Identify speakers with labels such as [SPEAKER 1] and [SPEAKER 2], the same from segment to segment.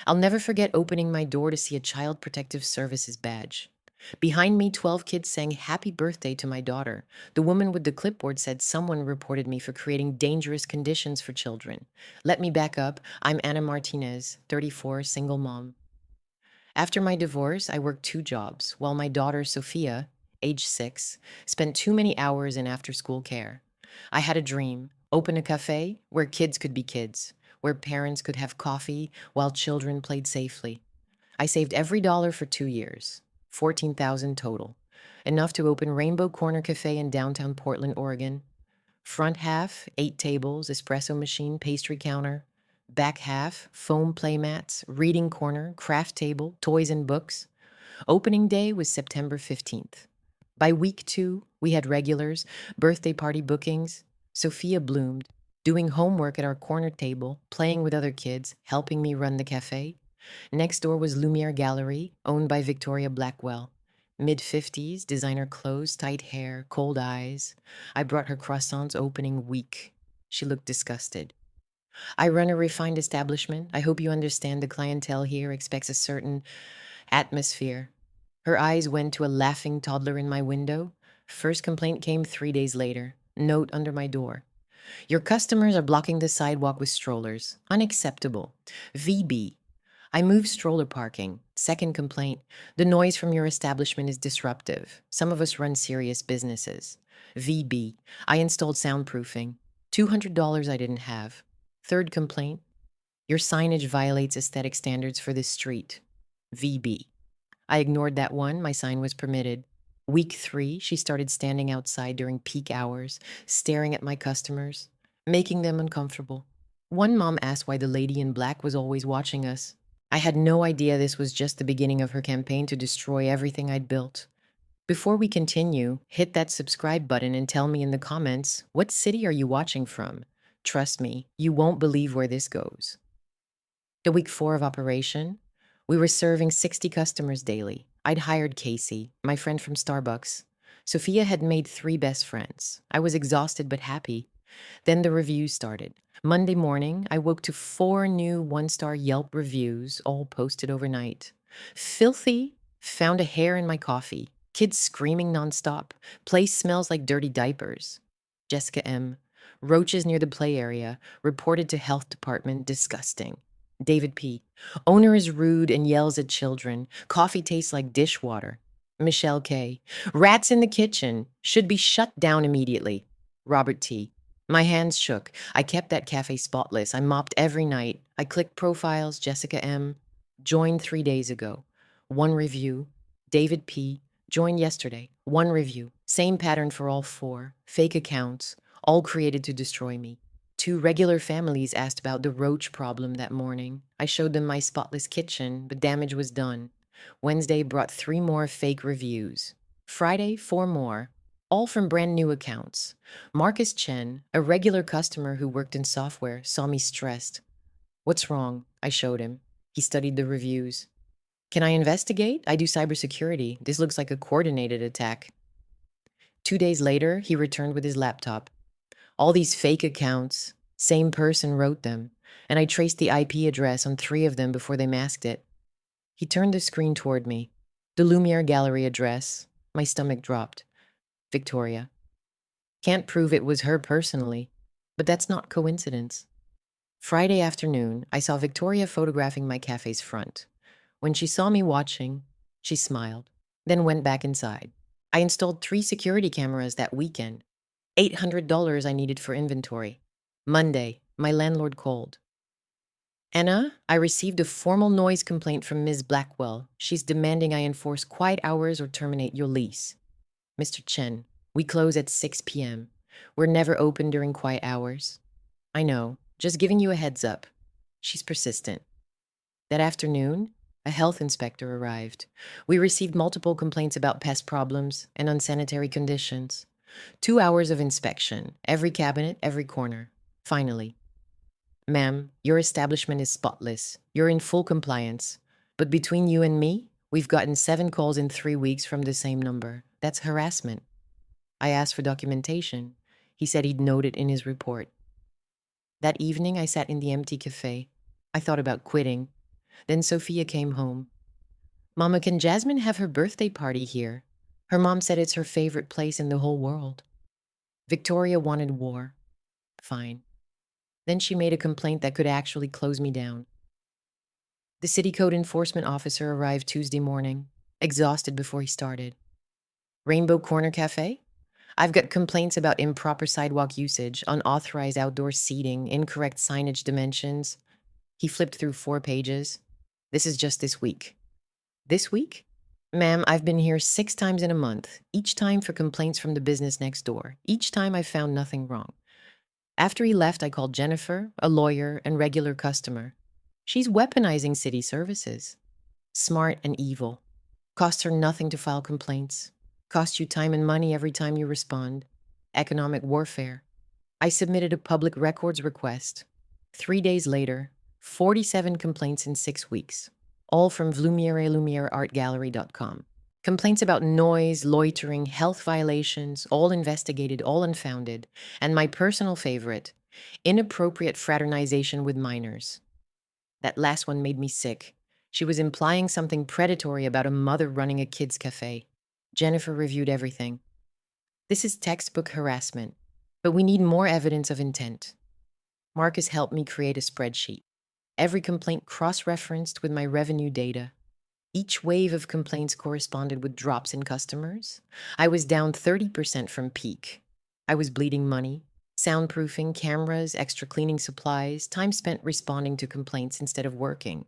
[SPEAKER 1] I'll never forget opening my door to see a Child Protective Services badge. Behind me, 12 kids sang happy birthday to my daughter. The woman with the clipboard said someone reported me for creating dangerous conditions for children. Let me back up. I'm Anna Martinez, 34, single mom. After my divorce, I worked 2 jobs, while my daughter, Sophia, age 6, spent too many hours in after school care. I had a dream: open a cafe where kids could be kids, where parents could have coffee while children played safely. I saved every dollar for 2 years, 14,000 total, enough to open Rainbow Corner Cafe in downtown Portland, Oregon. Front half, 8 tables, espresso machine, pastry counter. Back half, foam playmats, reading corner, craft table, toys and books. Opening day was September 15th. By week 2, we had regulars, birthday party bookings. Sophia bloomed, doing homework at our corner table, playing with other kids, helping me run the cafe. Next door was Lumiere Gallery, owned by Victoria Blackwell. Mid-50s, designer clothes, tight hair, cold eyes. I brought her croissants opening week. She looked disgusted. I run a refined establishment. I hope you understand the clientele here expects a certain atmosphere. Her eyes went to a laughing toddler in my window. First complaint came 3 days later. Note under my door: your customers are blocking the sidewalk with strollers. Unacceptable. VB. I moved stroller parking. Second complaint: the noise from your establishment is disruptive. Some of us run serious businesses. VB. I installed soundproofing. $200 I didn't have. Third complaint: your signage violates aesthetic standards for this street. VB. I ignored that one. My sign was permitted. Week 3, she started standing outside during peak hours, staring at my customers, making them uncomfortable. One mom asked why the lady in black was always watching us. I had no idea this was just the beginning of her campaign to destroy everything I'd built. Before we continue, hit that subscribe button and tell me in the comments, what city are you watching from? Trust me, you won't believe where this goes. The week 4 of operation, we were serving 60 customers daily. I'd hired Casey, my friend from Starbucks. Sophia had made 3 best friends. I was exhausted but happy. Then the reviews started. Monday morning, I woke to 4 new 1-star Yelp reviews, all posted overnight. Filthy. Found a hair in my coffee. Kids screaming nonstop. Place smells like dirty diapers. Jessica M. Roaches near the play area. Reported to health department. Disgusting. David P. Owner is rude and yells at children. Coffee tastes like dishwater. Michelle K. Rats in the kitchen. Should be shut down immediately. Robert T. My hands shook. I kept that cafe spotless. I mopped every night. I clicked profiles. Jessica M. Joined 3 days ago. 1 review. David P. Joined yesterday. 1 review. Same pattern for all 4. Fake accounts. All created to destroy me. 2 regular families asked about the roach problem that morning. I showed them my spotless kitchen, but damage was done. Wednesday brought 3 more fake reviews. Friday, 4 more. All from brand new accounts. Marcus Chen, a regular customer who worked in software, saw me stressed. What's wrong? I showed him. He studied the reviews. Can I investigate? I do cybersecurity. This looks like a coordinated attack. 2 days later, he returned with his laptop. All these fake accounts, same person wrote them, and I traced the IP address on 3 of them before they masked it. He turned the screen toward me. The Lumiere Gallery address. My stomach dropped. Victoria. Can't prove it was her personally, but that's not coincidence. Friday afternoon, I saw Victoria photographing my cafe's front. When she saw me watching, she smiled, then went back inside. I installed 3 security cameras that weekend. $800 I needed for inventory. Monday, my landlord called. Anna, I received a formal noise complaint from Ms. Blackwell. She's demanding I enforce quiet hours or terminate your lease. Mr. Chen, we close at 6 p.m. We're never open during quiet hours. I know, just giving you a heads up. She's persistent. That afternoon, a health inspector arrived. We received multiple complaints about pest problems and unsanitary conditions. 2 hours of inspection, every cabinet, every corner. Finally, ma'am, your establishment is spotless. You're in full compliance. But between you and me, we've gotten 7 calls in 3 weeks from the same number. That's harassment. I asked for documentation. He said he'd note it in his report. That evening, I sat in the empty cafe. I thought about quitting. Then Sophia came home. Mama, can Jasmine have her birthday party here? Her mom said it's her favorite place in the whole world. Victoria wanted war. Fine. Then she made a complaint that could actually close me down. The city code enforcement officer arrived Tuesday morning, exhausted before he started. Rainbow Corner Cafe? I've got complaints about improper sidewalk usage, unauthorized outdoor seating, incorrect signage dimensions. He flipped through 4 pages. This is just this week. This week? Ma'am, I've been here 6 times in a month, each time for complaints from the business next door. Each time I found nothing wrong. After he left, I called Jennifer, a lawyer and regular customer. She's weaponizing city services. Smart and evil. Costs her nothing to file complaints. Costs you time and money every time you respond. Economic warfare. I submitted a public records request. 3 days later, 47 complaints in 6 weeks. All from VlumiereLumiereArtGallery.com. Complaints about noise, loitering, health violations, all investigated, all unfounded. And my personal favorite, inappropriate fraternization with minors. That last one made me sick. She was implying something predatory about a mother running a kids' cafe. Jennifer reviewed everything. This is textbook harassment, but we need more evidence of intent. Marcus helped me create a spreadsheet. Every complaint cross-referenced with my revenue data. Each wave of complaints corresponded with drops in customers. I was down 30% from peak. I was bleeding money, soundproofing, cameras, extra cleaning supplies, time spent responding to complaints instead of working.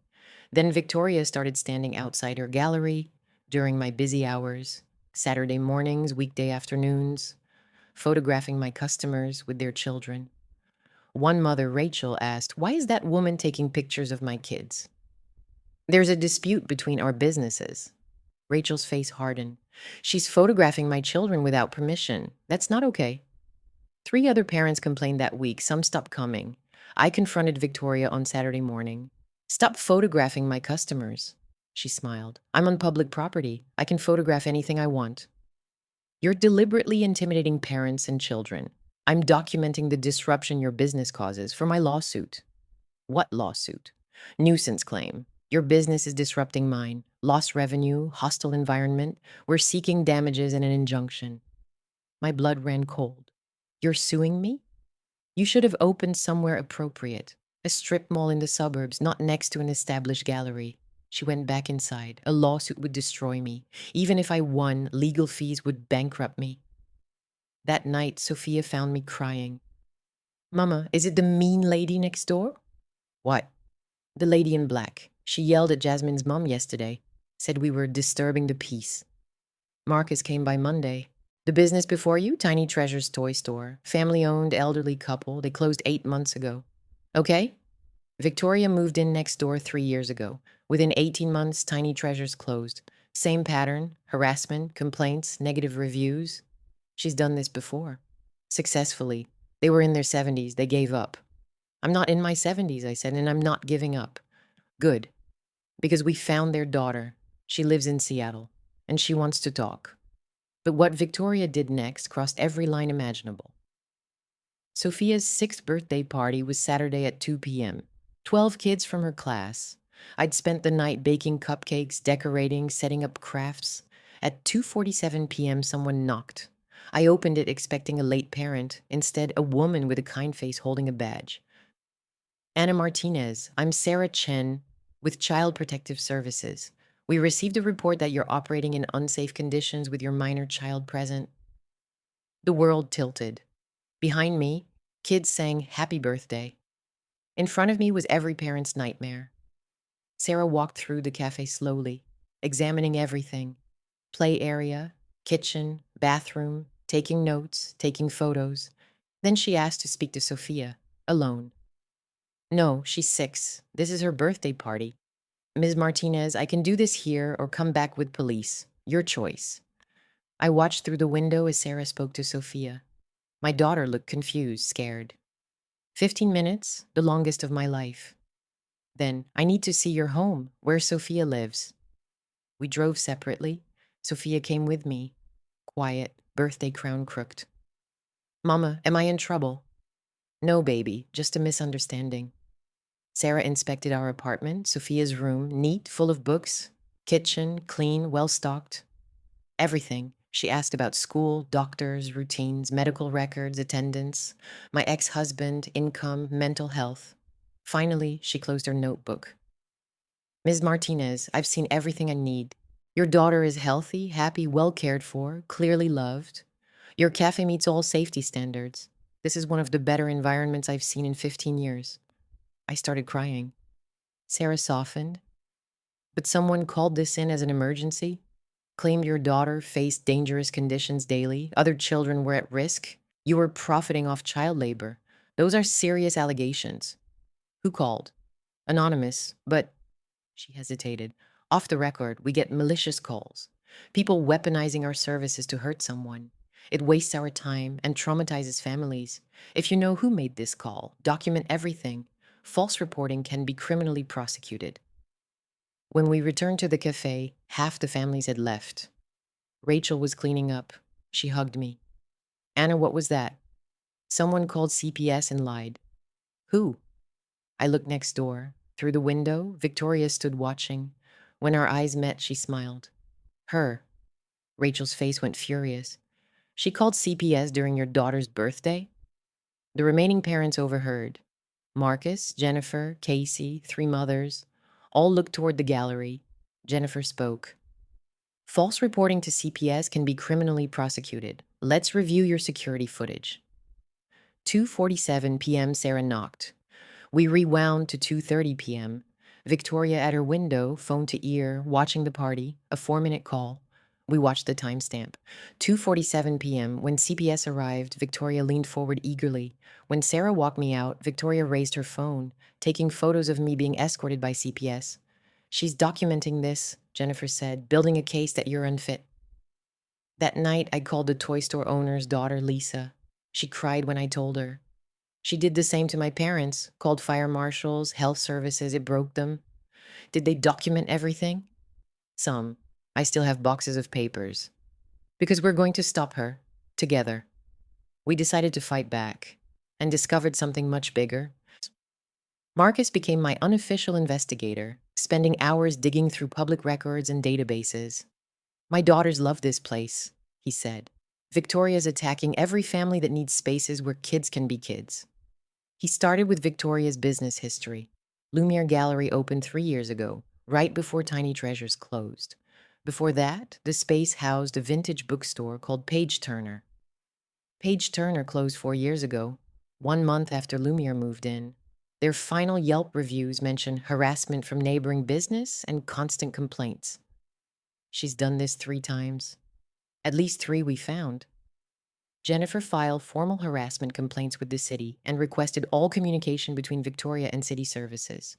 [SPEAKER 1] Then Victoria started standing outside her gallery during my busy hours, Saturday mornings, weekday afternoons, photographing my customers with their children. One mother, Rachel, asked, "Why is that woman taking pictures of my kids?" "There's a dispute between our businesses." Rachel's face hardened. "She's photographing my children without permission. That's not okay." 3 other parents complained that week. Some stopped coming. I confronted Victoria on Saturday morning. "Stop photographing my customers." She smiled. "I'm on public property. I can photograph anything I want." "You're deliberately intimidating parents and children. I'm documenting the disruption your business causes for my lawsuit." "What lawsuit?" "Nuisance claim. Your business is disrupting mine. Lost revenue, hostile environment. We're seeking damages and an injunction." My blood ran cold. "You're suing me? You should have opened somewhere appropriate. A strip mall in the suburbs, not next to an established gallery." She went back inside. "A lawsuit would destroy me. Even if I won, legal fees would bankrupt me." That night, Sophia found me crying. "Mama, is it the mean lady next door?" "What?" "The lady in black. She yelled at Jasmine's mom yesterday. Said we were disturbing the peace." Marcus came by Monday. "The business before you, Tiny Treasure's toy store. Family-owned, elderly couple. They closed 8 months ago." "Okay." "Victoria moved in next door 3 years ago. Within 18 months, Tiny Treasures closed. Same pattern, harassment, complaints, negative reviews. She's done this before. Successfully. They were in their 70s. They gave up." "I'm not in my 70s, I said, and I'm not giving up." "Good. Because we found their daughter. She lives in Seattle, and she wants to talk." But what Victoria did next crossed every line imaginable. Sophia's 6th birthday party was Saturday at 2 p.m. 12 kids from her class. I'd spent the night baking cupcakes, decorating, setting up crafts. At 2:47 p.m., someone knocked. I opened it expecting a late parent. Instead, a woman with a kind face holding a badge. "Anna Martinez, I'm Sarah Chen with Child Protective Services. We received a report that you're operating in unsafe conditions with your minor child present." The world tilted. Behind me, kids sang "Happy Birthday." In front of me was every parent's nightmare. Sarah walked through the cafe slowly, examining everything: play area, kitchen, bathroom, taking notes, taking photos. Then she asked to speak to Sophia, alone. "No, she's 6. This is her birthday party. Ms. Martinez, I can do this here or come back with police. Your choice." I watched through the window as Sarah spoke to Sophia. My daughter looked confused, scared. 15 minutes, the longest of my life. Then, "I need to see your home, where Sophia lives." We drove separately. Sophia came with me, quiet, birthday crown crooked. "Mama, am I in trouble?" "No, baby, just a misunderstanding." Sarah inspected our apartment, Sophia's room, neat, full of books, kitchen, clean, well stocked. Everything. She asked about school, doctors, routines, medical records, attendance, my ex husband, income, mental health. Finally, she closed her notebook. Ms. Martinez, I've seen everything I need. Your daughter is healthy, happy, well cared for, clearly loved. Your cafe meets all safety standards. This is one of the better environments I've seen in 15 years. I started crying. Sarah softened. But someone called this in as an emergency? Claimed your daughter faced dangerous conditions daily, other children were at risk, you were profiting off child labor. Those are serious allegations. Who called? Anonymous, but she hesitated. Off the record, we get malicious calls. People weaponizing our services to hurt someone. It wastes our time and traumatizes families. If you know who made this call, document everything. False reporting can be criminally prosecuted. When we returned to the cafe, half the families had left. Rachel was cleaning up. She hugged me. Anna, what was that? Someone called CPS and lied. Who? I looked next door. Through the window, Victoria stood watching. When our eyes met, she smiled. Her. Rachel's face went furious. She called CPS during your daughter's birthday? The remaining parents overheard. Marcus, Jennifer, Casey, three mothers, all looked toward the gallery. Jennifer spoke. False reporting to CPS can be criminally prosecuted. Let's review your security footage. 2:47 p.m. Sarah knocked. We rewound to 2:30 p.m. Victoria at her window, phone to ear, watching the party, a 4-minute call. We watched the timestamp. 2:47 p.m. When CPS arrived, Victoria leaned forward eagerly. When Sarah walked me out, Victoria raised her phone, taking photos of me being escorted by CPS. She's documenting this, Jennifer said, building a case that you're unfit. That night, I called the toy store owner's daughter, Lisa. She cried when I told her. She did the same to my parents, called fire marshals, health services, it broke them. Did they document everything? Some. I still have boxes of papers. Because we're going to stop her. Together. We decided to fight back. And discovered something much bigger. Marcus became my unofficial investigator, spending hours digging through public records and databases. My daughters love this place, he said. Victoria's attacking every family that needs spaces where kids can be kids. He started with Victoria's business history. Lumiere Gallery opened 3 years ago, right before Tiny Treasures closed. Before that, the space housed a vintage bookstore called Page Turner. Page Turner closed 4 years ago, 1 month after Lumiere moved in. Their final Yelp reviews mention harassment from neighboring business and constant complaints. She's done this 3 times. At least 3 we found. Jennifer filed formal harassment complaints with the city and requested all communication between Victoria and city services.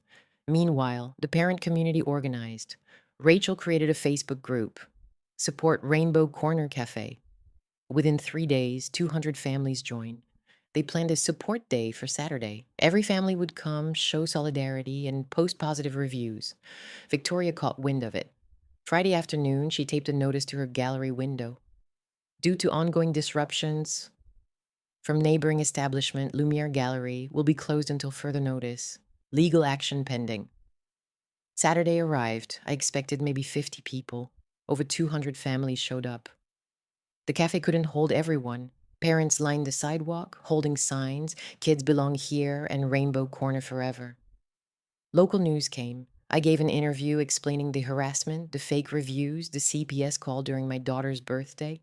[SPEAKER 1] Meanwhile, the parent community organized. Rachel created a Facebook group. Support Rainbow Corner Café. Within 3 days, 200 families joined. They planned a support day for Saturday. Every family would come, show solidarity, and post positive reviews. Victoria caught wind of it. Friday afternoon, she taped a notice to her gallery window. Due to ongoing disruptions from neighboring establishment, Lumiere Gallery will be closed until further notice. Legal action pending. Saturday arrived. I expected maybe 50 people. Over 200 families showed up. The cafe couldn't hold everyone. Parents lined the sidewalk, holding signs, kids belong here and Rainbow Corner forever. Local news came. I gave an interview explaining the harassment, the fake reviews, the CPS call during my daughter's birthday.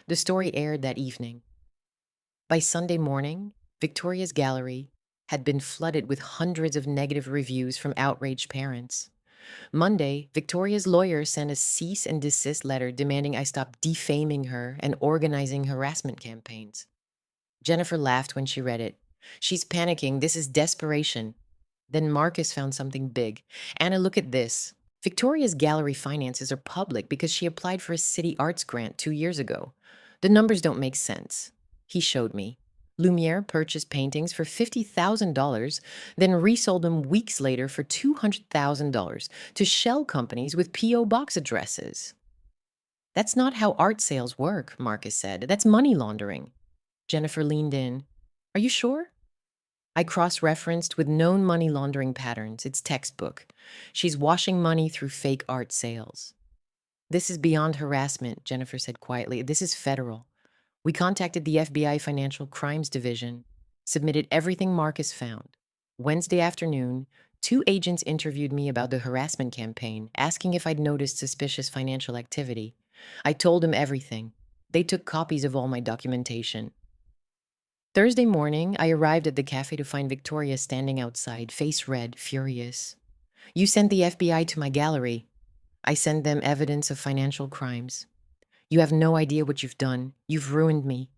[SPEAKER 1] The story aired that evening. By Sunday morning, Victoria's gallery had been flooded with hundreds of negative reviews from outraged parents. Monday, Victoria's lawyer sent a cease and desist letter demanding I stop defaming her and organizing harassment campaigns. Jennifer laughed when she read it. She's panicking. This is desperation. Then Marcus found something big. Anna, look at this. Victoria's gallery finances are public because she applied for a city arts grant 2 years ago. The numbers don't make sense. He showed me. Lumiere purchased paintings for $50,000, then resold them weeks later for $200,000 to shell companies with P.O. box addresses. That's not how art sales work, Marcus said. That's money laundering. Jennifer leaned in. Are you sure? I cross-referenced with known money laundering patterns. It's textbook. She's washing money through fake art sales. This is beyond harassment, Jennifer said quietly. This is federal. We contacted the FBI Financial Crimes Division, submitted everything Marcus found. Wednesday afternoon, two agents interviewed me about the harassment campaign, asking if I'd noticed suspicious financial activity. I told them everything. They took copies of all my documentation. Thursday morning, I arrived at the cafe to find Victoria standing outside, face red, furious. You sent the FBI to my gallery. I sent them evidence of financial crimes. You have no idea what you've done. You've ruined me.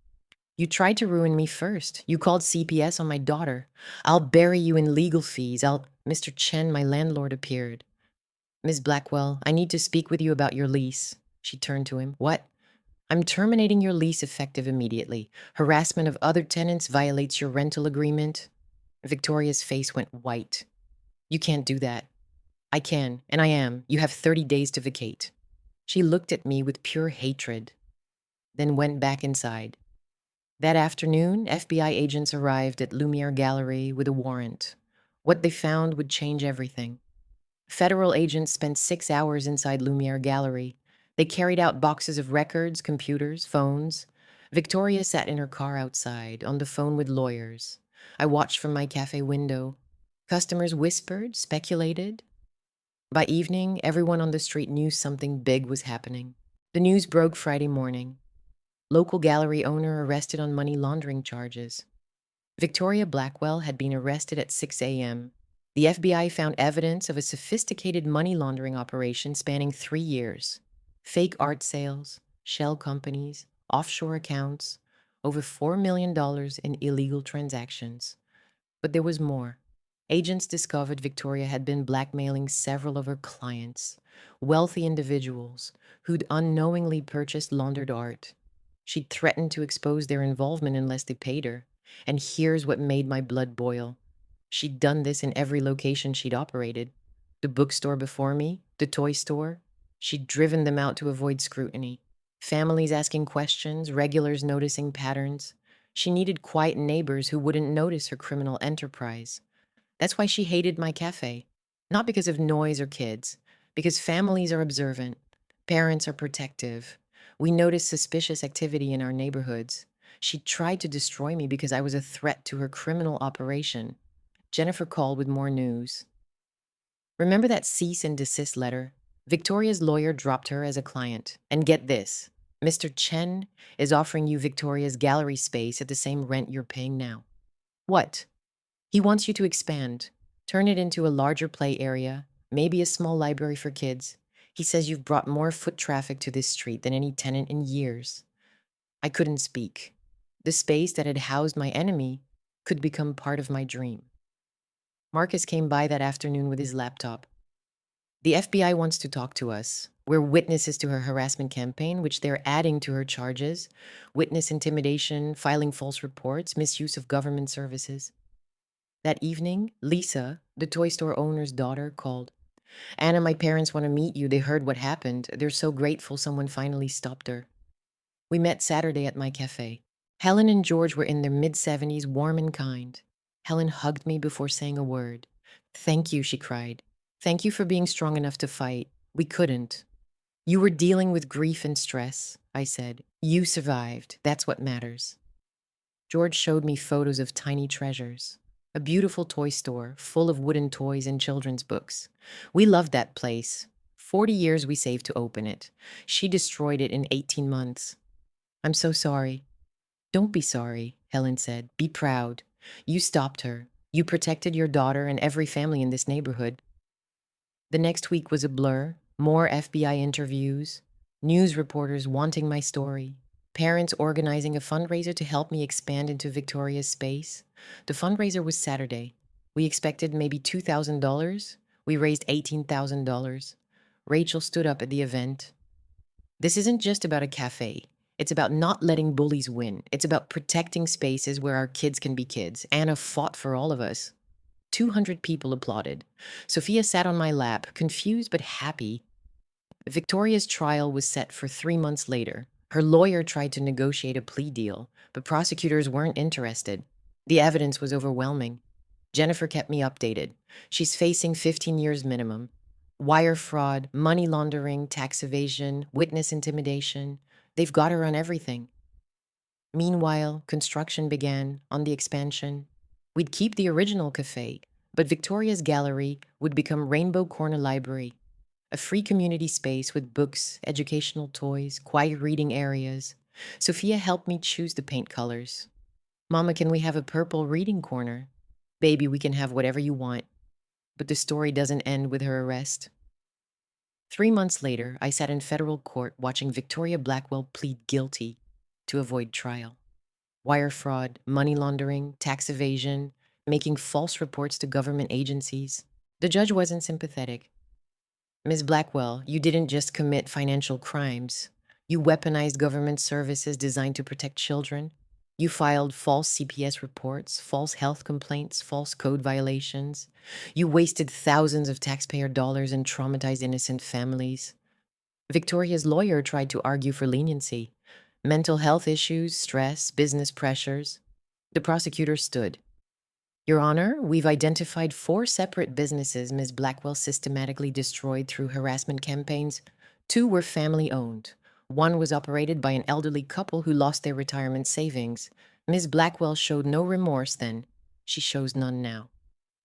[SPEAKER 1] You tried to ruin me first. You called CPS on my daughter. I'll bury you in legal fees. Mr. Chen, my landlord, appeared. Ms. Blackwell, I need to speak with you about your lease. She turned to him. What? I'm terminating your lease effective immediately. Harassment of other tenants violates your rental agreement. Victoria's face went white. You can't do that. I can, and I am. You have 30 days to vacate. She looked at me with pure hatred, then went back inside. That afternoon, FBI agents arrived at Lumiere Gallery with a warrant. What they found would change everything. Federal agents spent 6 hours inside Lumiere Gallery. They carried out boxes of records, computers, phones. Victoria sat in her car outside, on the phone with lawyers. I watched from my cafe window. Customers whispered, speculated. By evening, everyone on the street knew something big was happening. The news broke Friday morning. Local gallery owner arrested on money laundering charges. Victoria Blackwell had been arrested at 6 a.m. The FBI found evidence of a sophisticated money laundering operation spanning 3 years. Fake art sales, shell companies, offshore accounts, over $4 million in illegal transactions. But there was more. Agents discovered Victoria had been blackmailing several of her clients, wealthy individuals who'd unknowingly purchased laundered art. She'd threatened to expose their involvement unless they paid her. And here's what made my blood boil. She'd done this in every location she'd operated. The bookstore before me, the toy store. She'd driven them out to avoid scrutiny. Families asking questions, regulars noticing patterns. She needed quiet neighbors who wouldn't notice her criminal enterprise. That's why she hated my cafe. Not because of noise or kids, because families are observant, parents are protective. We notice suspicious activity in our neighborhoods. She tried to destroy me because I was a threat to her criminal operation. Jennifer called with more news. Remember that cease and desist letter? Victoria's lawyer dropped her as a client. And get this, Mr. Chen is offering you Victoria's gallery space at the same rent you're paying now. What? He wants you to expand, turn it into a larger play area, maybe a small library for kids. He says you've brought more foot traffic to this street than any tenant in years. I couldn't speak. The space that had housed my enemy could become part of my dream. Marcus came by that afternoon with his laptop. The FBI wants to talk to us. We're witnesses to her harassment campaign, which they're adding to her charges. Witness intimidation, filing false reports, misuse of government services. That evening, Lisa, the toy store owner's daughter, called. Anna, my parents want to meet you. They heard what happened. They're so grateful someone finally stopped her. We met Saturday at my cafe. Helen and George were in their mid-70s, warm and kind. Helen hugged me before saying a word. Thank you, she cried. Thank you for being strong enough to fight. We couldn't. You were dealing with grief and stress, I said. You survived. That's what matters. George showed me photos of tiny treasures. A beautiful toy store full of wooden toys and children's books. We loved that place. 40 years we saved to open it. She destroyed it in 18 months. I'm so sorry. Don't be sorry, Helen said. Be proud. You stopped her. You protected your daughter and every family in this neighborhood. The next week was a blur. More FBI interviews, news reporters wanting my story, parents organizing a fundraiser to help me expand into Victoria's space. The fundraiser was Saturday. We expected maybe $2,000. We raised $18,000. Rachel stood up at the event. This isn't just about a cafe. It's about not letting bullies win. It's about protecting spaces where our kids can be kids. Anna fought for all of us. 200 people applauded. Sophia sat on my lap, confused but happy. Victoria's trial was set for 3 months later. Her lawyer tried to negotiate a plea deal, but prosecutors weren't interested. The evidence was overwhelming. Jennifer kept me updated. She's facing 15 years minimum. Wire fraud, money laundering, tax evasion, witness intimidation. They've got her on everything. Meanwhile, construction began on the expansion. We'd keep the original cafe, but Victoria's gallery would become Rainbow Corner Library, a free community space with books, educational toys, quiet reading areas. Sophia helped me choose the paint colors. Mama, can we have a purple reading corner? Baby, we can have whatever you want. But the story doesn't end with her arrest. 3 months later, I sat in federal court watching Victoria Blackwell plead guilty to avoid trial. Wire fraud, money laundering, tax evasion, making false reports to government agencies. The judge wasn't sympathetic. Ms. Blackwell, you didn't just commit financial crimes. You weaponized government services designed to protect children. You filed false CPS reports, false health complaints, false code violations. You wasted thousands of taxpayer dollars and traumatized innocent families. Victoria's lawyer tried to argue for leniency. Mental health issues, stress, business pressures. The prosecutor stood. Your Honor, we've identified 4 separate businesses Ms. Blackwell systematically destroyed through harassment campaigns. 2 were family-owned. 1 was operated by an elderly couple who lost their retirement savings. Ms. Blackwell showed no remorse then. She shows none now.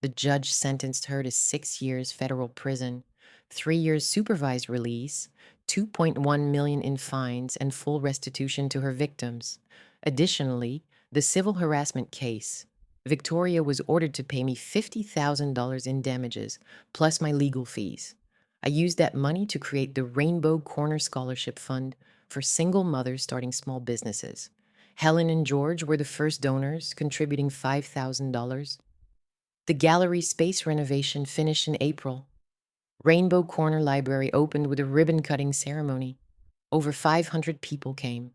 [SPEAKER 1] The judge sentenced her to 6 years federal prison, 3 years supervised release, 2.1 million in fines, and full restitution to her victims. Additionally, the civil harassment case. Victoria was ordered to pay me $50,000 in damages, plus my legal fees. I used that money to create the Rainbow Corner Scholarship Fund for single mothers starting small businesses. Helen and George were the first donors, contributing $5,000. The gallery space renovation finished in April. Rainbow Corner Library opened with a ribbon-cutting ceremony. Over 500 people came.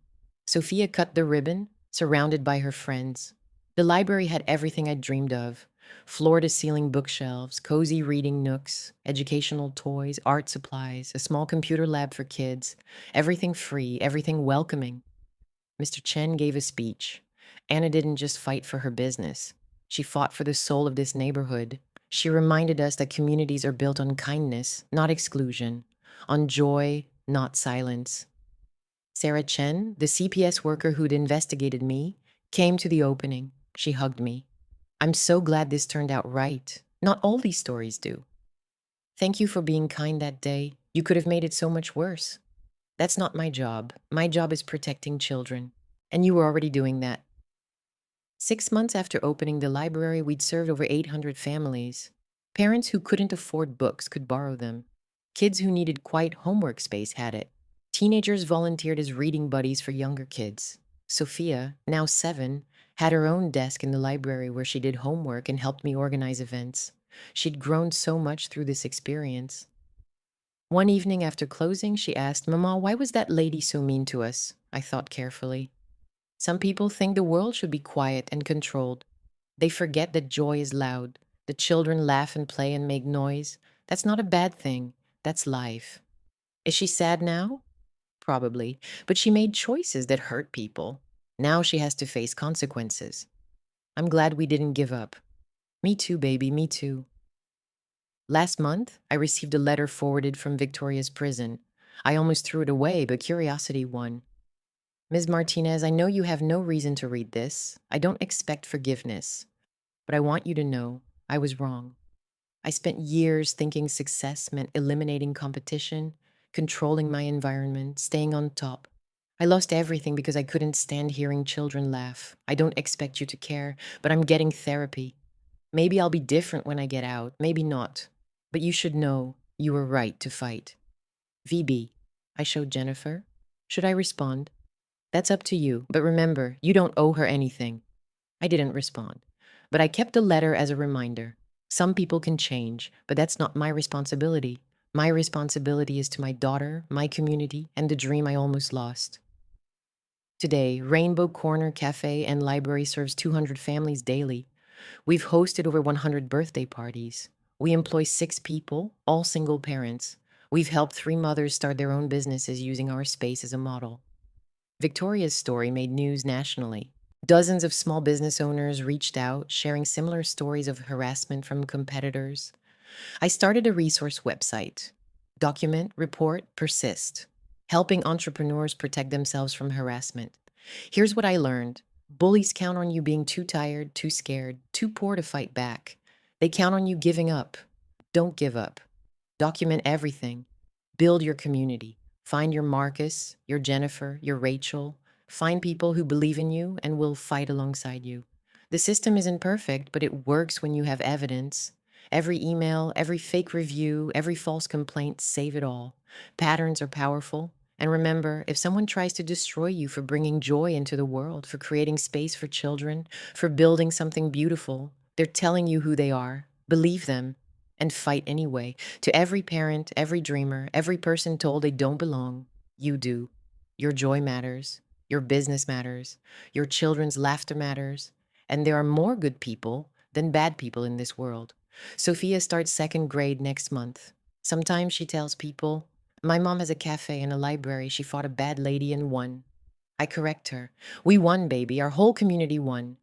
[SPEAKER 1] Sophia cut the ribbon, surrounded by her friends. The library had everything I'd dreamed of. Floor-to-ceiling bookshelves, cozy reading nooks, educational toys, art supplies, a small computer lab for kids. Everything free, everything welcoming. Mr. Chen gave a speech. Anna didn't just fight for her business. She fought for the soul of this neighborhood. She reminded us that communities are built on kindness, not exclusion, on joy, not silence. Sarah Chen, the CPS worker who'd investigated me, came to the opening. She hugged me. I'm so glad this turned out right. Not all these stories do. Thank you for being kind that day. You could have made it so much worse. That's not my job. My job is protecting children. And you were already doing that. 6 months after opening the library, we'd served over 800 families. Parents who couldn't afford books could borrow them. Kids who needed quiet homework space had it. Teenagers volunteered as reading buddies for younger kids. Sophia, now 7, had her own desk in the library where she did homework and helped me organize events. She'd grown so much through this experience. One evening after closing, she asked, "Mama, why was that lady so mean to us?" I thought carefully. Some people think the world should be quiet and controlled. They forget that joy is loud. The children laugh and play and make noise. That's not a bad thing. That's life. Is she sad now? Probably. But she made choices that hurt people. Now she has to face consequences. I'm glad we didn't give up. Me too, baby, me too. Last month, I received a letter forwarded from Victoria's prison. I almost threw it away, but curiosity won. Ms. Martinez, I know you have no reason to read this. I don't expect forgiveness. But I want you to know I was wrong. I spent years thinking success meant eliminating competition, controlling my environment, staying on top. I lost everything because I couldn't stand hearing children laugh. I don't expect you to care, but I'm getting therapy. Maybe I'll be different when I get out, maybe not. But you should know you were right to fight. VB, I showed Jennifer. Should I respond? That's up to you, but remember, you don't owe her anything. I didn't respond, but I kept the letter as a reminder. Some people can change, but that's not my responsibility. My responsibility is to my daughter, my community, and the dream I almost lost. Today, Rainbow Corner Café and Library serves 200 families daily. We've hosted over 100 birthday parties. We employ 6 people, all single parents. We've helped 3 mothers start their own businesses using our space as a model. Victoria's story made news nationally. Dozens of small business owners reached out, sharing similar stories of harassment from competitors. I started a resource website: Document, Report, Persist, helping entrepreneurs protect themselves from harassment. Here's what I learned: bullies count on you being too tired, too scared, too poor to fight back. They count on you giving up. Don't give up. Document everything. Build your community. Find your Marcus, your Jennifer, your Rachel. Find people who believe in you and will fight alongside you. The system isn't perfect, but it works when you have evidence. Every email, every fake review, every false complaint, save it all. Patterns are powerful. And remember, if someone tries to destroy you for bringing joy into the world, for creating space for children, for building something beautiful, they're telling you who they are. Believe them and fight anyway. To every parent, every dreamer, every person told they don't belong, you do. Your joy matters. Your business matters. Your children's laughter matters. And there are more good people than bad people in this world. Sophia starts second grade next month. Sometimes she tells people, "My mom has a cafe and a library. She fought a bad lady and won." I correct her. "We won, baby. Our whole community won."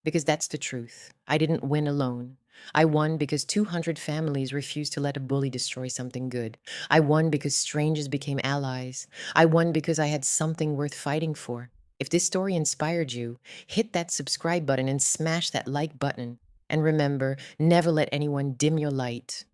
[SPEAKER 1] Because that's the truth. I didn't win alone. I won because 200 families refused to let a bully destroy something good. I won because strangers became allies. I won because I had something worth fighting for. If this story inspired you, hit that subscribe button and smash that like button. And remember, never let anyone dim your light.